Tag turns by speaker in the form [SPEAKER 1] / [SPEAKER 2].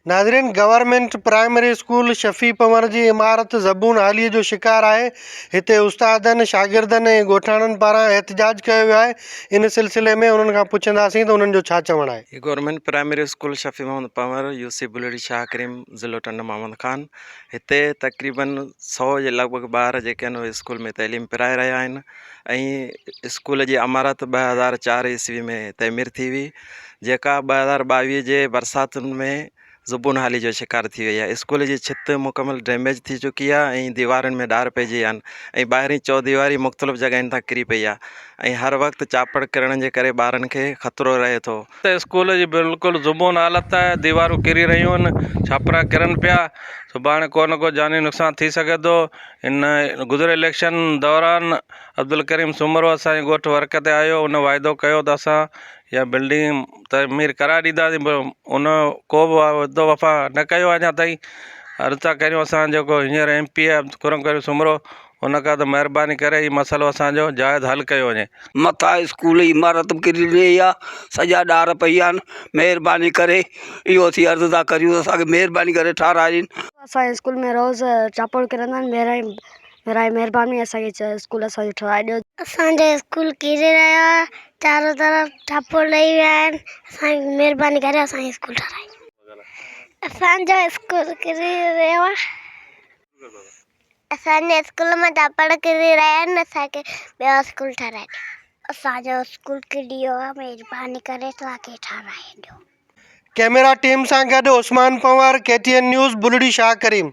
[SPEAKER 1] नाज़रीन, government primary school Shafi Panwar जी इमारत ज़बून हालीअ जो शिकार है। हिते उस्तादनि, शागिर्दनि ऐं ॻोठाणनि पारां एहतजाज कयो वियो आहे। इन सिलसिले में उन्हनि खां पुछंदासीं त उन्हनि जो छा चवणु आहे।
[SPEAKER 2] Government primary school Shafi Mohammad Panwar UC Bulri Shah Karim ज़िलो टन मोहम्मद खान। हिते तक़रीबन 100 जे लॻभॻि ॿार जेके आहिनि उहे स्कूल में तइलीम पिराए रहिया आहिनि ऐं स्कूल जी इमारत 2004 ईस्वी में तइमीर थी हुई, जेका 2022 जे बरसातुनि में ज़ुबून हाली जो शिकार थी वई आहे। स्कूल जी छित मुकमल डैमेज थी चुकी आहे ऐं दीवारुनि में ॾार पइजी विया आहिनि ऐं ॿाहिरीं चौदीवारी मुख़्तलिफ़ जॻहियुनि तां किरी पई आहे ऐं हर वक़्तु चापड़ किरण जे करे ॿारनि खे ख़तरो रहे थो।
[SPEAKER 3] त स्कूल जी बिल्कुलु ज़ुबून हालत आहे, दीवारूं किरी रहियूं आहिनि, छापरा किरनि पिया। सुभाणे को न को जानी नुक़सानु थी सघे थो। इन गुज़िरियल इलेक्शन दौरान अब्दुल करीम सूमरो असांजे ॻोठु वर्क ते आयो, उन वाइदो कयो त असां इहा बिल्डिंग तइमीर कराए ॾींदासीं, उन को बि वाइदो वफ़ा न कयो अञा ताईं। अर्ज़ु था करियूं असां जेको हींअर MP आहे खुरम करीम सूमरो, उन खां त महिरबानी करे हीउ मसइलो असांजो जाइज़ हल कयो वञे।
[SPEAKER 4] मथां स्कूल जी इमारत किरी रही आहे, सॼा ॾार पई आहिनि। महिरबानी करे इहो असीं अर्ज़ु था करियूं, असांखे महिरबानी करे ठाराइनि।
[SPEAKER 5] असांजे स्कूल में रोज़ु चापड़ किरंदा आहिनि, महिरबानी असांखे स्कूल असांजो ठाराए ॾियो।
[SPEAKER 6] असांजो स्कूल किरी रहियो आहे, चारों तरफ़ चापड़ लही विया आहिनि, असांजी महिरबानी करे असांजी स्कूल ठाराए। असांजो स्कूल किरी रहियो आहे, असांजे स्कूल में चापड़ किरी रहिया आहिनि, असांखे ॿियो स्कूल ठाराए ॾियो। असांजो स्कूल किरी वियो आहे, महिरबानी करे असांखे ठाराए ॾियो।
[SPEAKER 1] कैमरा टीम सां गॾु उस्मान पंवर, KTN न्यूज़, बुलड़ी शाह करीम।